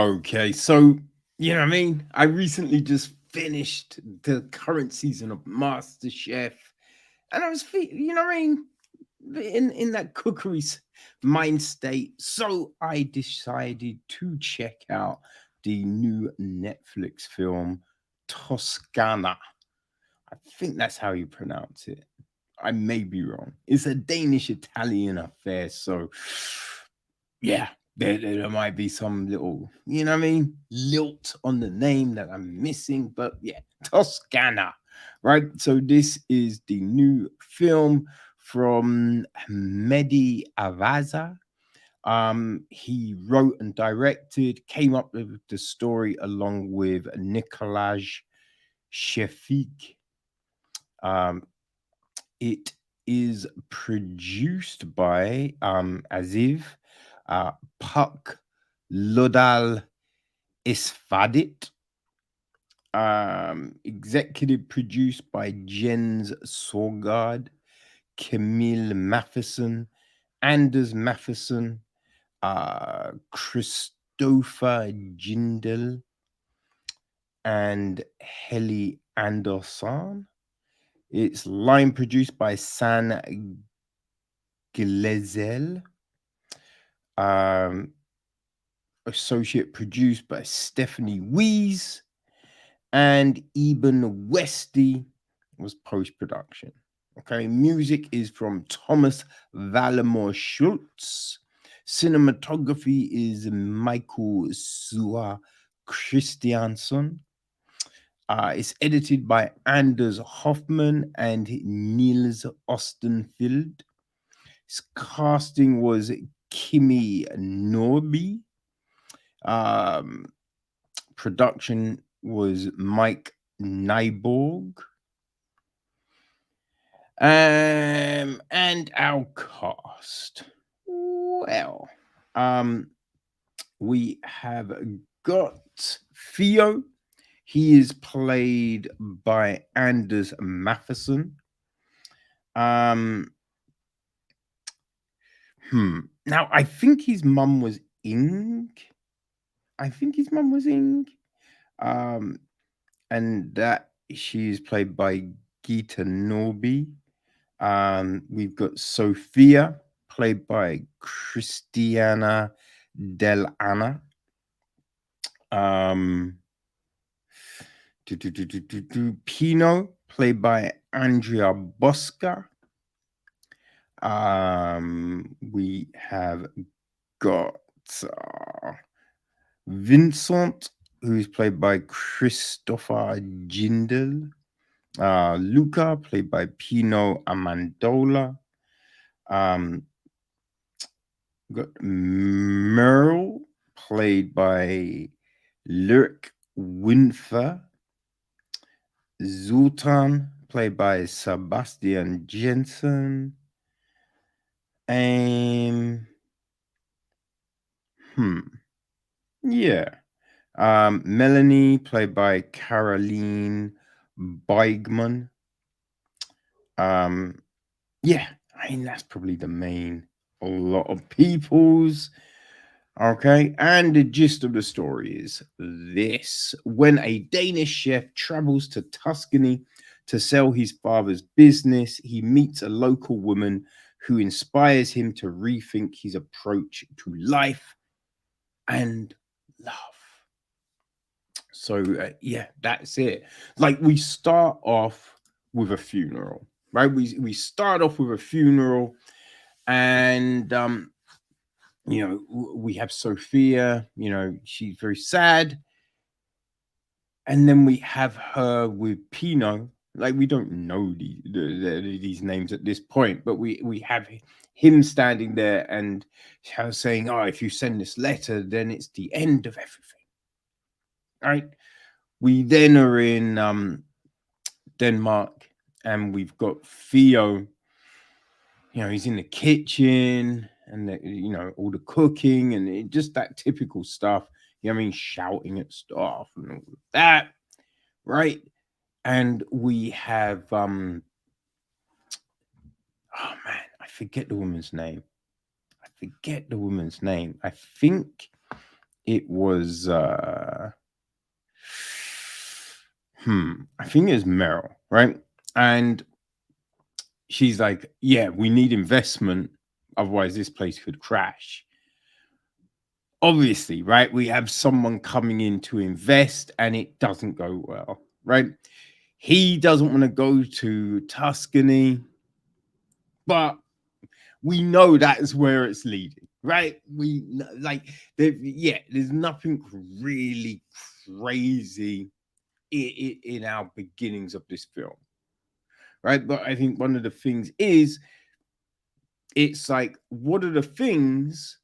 Okay, so you know what I mean? I recently just finished the current season of MasterChef, and I was, you know what I mean, in that mind state. So I decided to check out the new Netflix film Toscana. I think that's how you pronounce it. I may be wrong. It's a Danish Italian affair, so yeah, there might be some little, you know what I mean, lilt on the name that I'm missing, but yeah, Toscana, right? So this is the new film from Mehdi Avaza. He wrote and directed, came up with the story along with Nikolaj Shefik. Um, it is produced by Aziv uh, Puck Lodal Isfadit. Executive produced by Jens Sorgard, Camille Matheson, Anders Matheson, Christopher Jindal, and Heli Anderson. It's line produced by San Glezel, um, associate produced by Stephanie Weiss, and Eben Westy was post production. Okay, music is from Thomas Valamore Schultz. Cinematography is Michael Sua Christiansen. It's edited by Anders Hoffman and Niels Ostenfield. His casting was Kimi Norby. Um, Production was Mike Nyborg. And our cast. Well, we have got Theo. He is played by Anders Matheson. Um, Now I think his mum was Ing. And that she is played by Geeta Norby. We've got Sophia, played by Cristiana Dell'Anna. Pino, played by Andrea Bosca. We have got Vincent, who is played by Christopher Jindal. Luca, played by Pino Amandola. Got Merle, played by Lurk Winfer. Zoltan, played by Sebastian Jensen. Yeah. Melanie, played by Caroline Beigman. Yeah, I mean, that's probably the main, a lot of people's. Okay, and the gist of the story is this: when a Danish chef travels to Tuscany to sell his father's business, he meets a local woman who inspires him to rethink his approach to life and love. So, yeah, that's it. Like, we start off with a funeral, right? We start off with a funeral, and you know, we have Sophia, you know, she's very sad. And then we have her with Pino. Like, we don't know these names at this point, but we have him standing there and her saying, "Oh, if you send this letter, then it's the end of everything." Right? We then are in Denmark, and we've got Theo. You know, he's in the kitchen, and you know, all the cooking and just that typical stuff. You know what I mean? Shouting at stuff and all of that, right? And we have oh man, I forget the woman's name. I think it was I think it was Meryl, right? And she's like, yeah, we need investment, otherwise this place could crash. Obviously, right? We have someone coming in to invest and it doesn't go well, right? He doesn't want to go to Tuscany, but we know that's where it's leading, right? Like, there's nothing really crazy in our beginnings of this film, right? But I think one of the things is, it's like, what are the things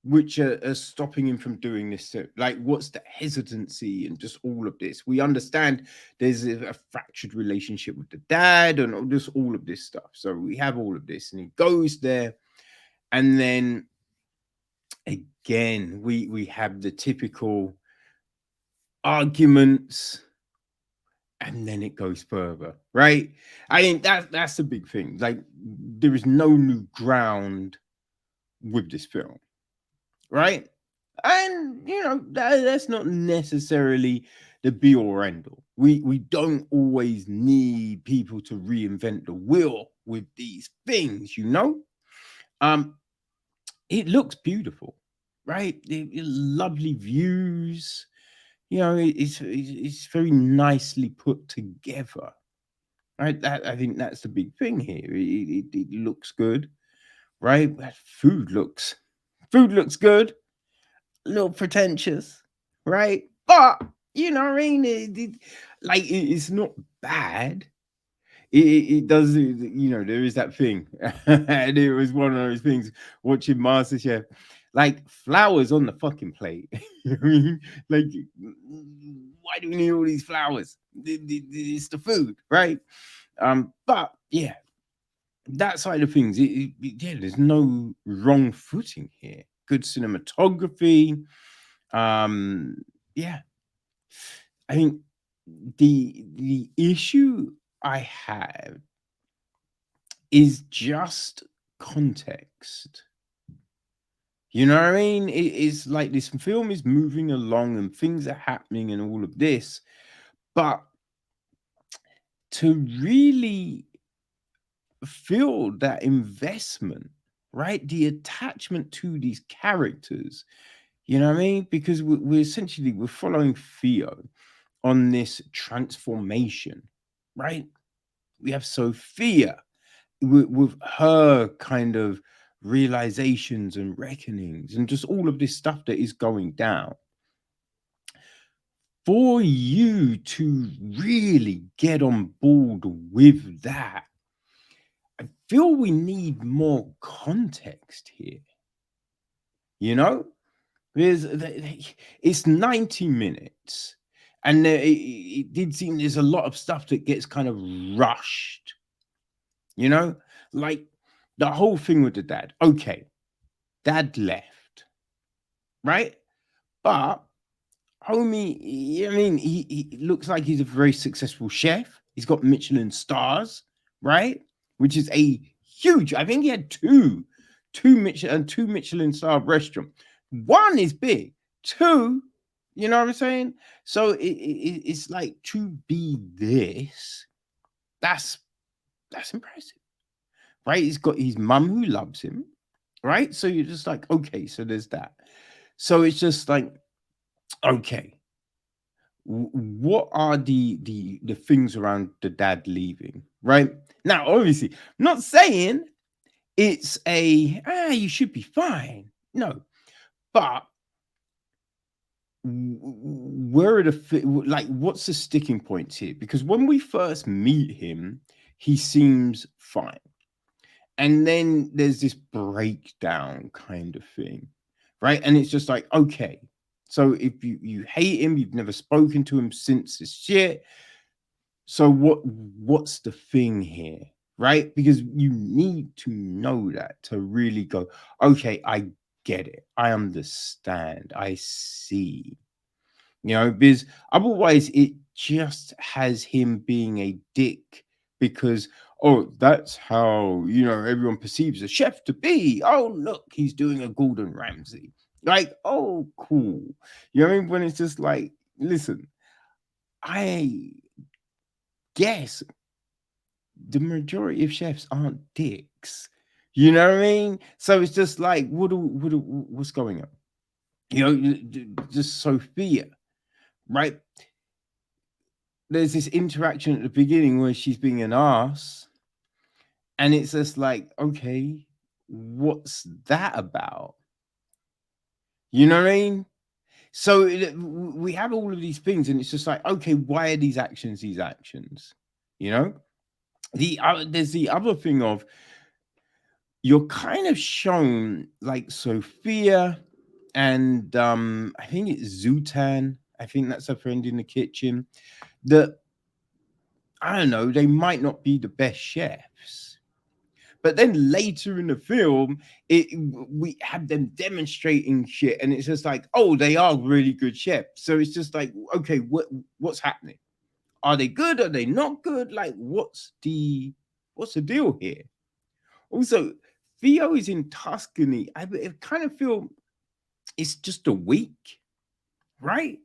which are stopping him from doing this? Like, what's the hesitancy and just all of this? We understand there's a fractured relationship with the dad and just all of this stuff. So we have all of this, and he goes there, and then again we have the typical arguments, and then it goes further, right? I think that's the big thing. Like, there is no new ground with this film, right? And that's not necessarily the be all or end all. We don't always need people to reinvent the wheel with these things, um it looks beautiful, right? Lovely views, it's very nicely put together, right? I think that's the big thing here. It looks good, right? Food looks good, a little pretentious, right? But you know what I mean? It's not bad. It does, there is that thing. And it was one of those things watching MasterChef, like flowers on the fucking plate. I mean, like, why do we need all these flowers? It's the food, right? But yeah, that side of things, yeah, there's no wrong footing here. Good cinematography. Yeah, I think the issue I have is just context. You know what I mean? It's like this film is moving along and things are happening and all of this, but to really feel that investment, right? The attachment to these characters, you know what I mean? Because we're following Theo on this transformation, right? We have Sophia with her kind of realizations and reckonings and just all of this stuff that is going down. For you to really get on board with that, I feel we need more context here, you know? Because it's 90 minutes, and it did seem there's a lot of stuff that gets kind of rushed, you know? Like the whole thing with the dad. Okay, dad left, right? But homie, I mean, he looks like he's a very successful chef. He's got Michelin stars, right? Which is a huge. I think he had two Michelin star restaurant. One is big. Two, you know what I'm saying? So it's like, to be this. That's impressive, right? He's got his mum who loves him, right? So you're just like, okay, so there's that. So it's just like, okay, what are the things around the dad leaving, right? Now, obviously, I'm not saying it's you should be fine. No, but where are like, what's the sticking points here? Because when we first meet him, he seems fine. And then there's this breakdown kind of thing, right? And it's just like, okay, so if you hate him, you've never spoken to him since this shit. So what's the thing here, right? Because you need to know that to really go, okay, I get it, I understand, I see. Because otherwise it just has him being a dick because, oh, that's how, everyone perceives a chef to be. Oh, look, he's doing a Gordon Ramsay. Like, oh, cool. You know what I mean? When it's just like, listen, I guess the majority of chefs aren't dicks. You know what I mean? So it's just like, what's going on? You know, just Sophia, right? There's this interaction at the beginning where she's being an ass, and it's just like, okay, what's that about? You know what I mean? So we have all of these things, and it's just like, okay, why are these actions these actions? You know, there's the other thing of you're kind of shown like Sophia and I think it's Zutan. I think that's her friend in the kitchen. That I don't know, they might not be the best chefs. But then later in the film, we have them demonstrating shit, and it's just like, oh, they are really good chefs. So it's just like, okay, what's happening? Are they good? Are they not good? Like, what's the deal here? Also, Theo is in Tuscany. I kind of feel it's just a week, right?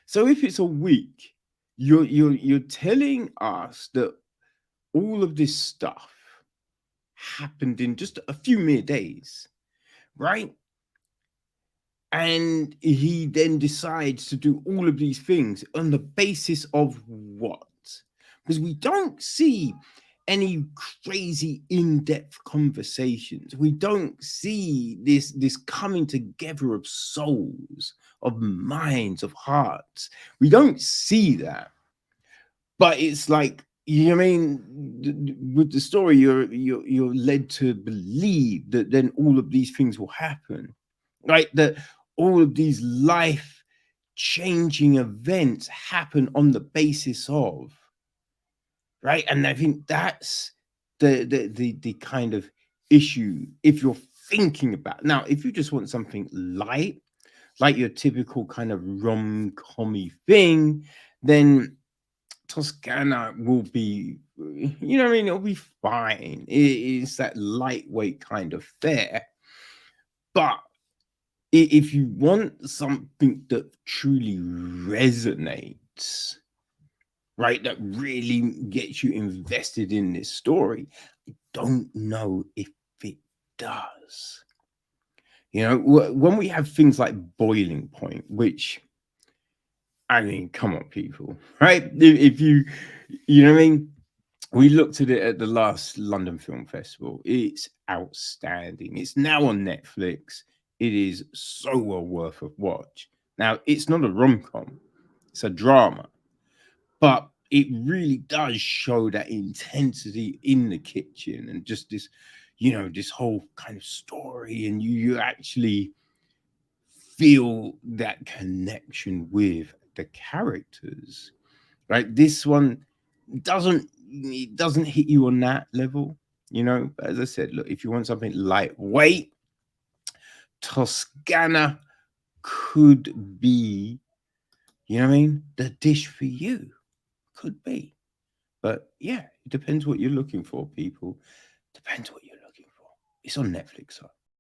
So if it's a week, you're telling us that all of this stuff happened in just a few mere days, right? And he then decides to do all of these things on the basis of what? Because we don't see any crazy in-depth conversations. We don't see this coming together of souls, of minds, of hearts. We don't see that. But it's like, you know what I mean, with the story, you're led to believe that then all of these things will happen, right? That all of these life changing events happen on the basis of, right? And I think that's the kind of issue if you're thinking about. Now, if you just want something light, like your typical kind of rom-commy thing, then Toscana will be, you know what I mean? It'll be fine. It's that lightweight kind of fare. But if you want something that truly resonates, right, that really gets you invested in this story, I don't know if it does. You know, when we have things like Boiling Point, which I mean, come on, people, right? If you know what I mean? We looked at it at the last London Film Festival. It's outstanding. It's now on Netflix. It is so well worth a watch. Now, it's not a rom-com, it's a drama, but it really does show that intensity in the kitchen and just this, you know, this whole kind of story, and you actually feel that connection with the characters. Right? This one doesn't it doesn't hit you on that level, you know. But as I said, look, if you want something lightweight, Toscana could be, you know what I mean, the dish for you. Could be. But yeah, it depends what you're looking for, people. Depends what you're looking for. It's on Netflix, so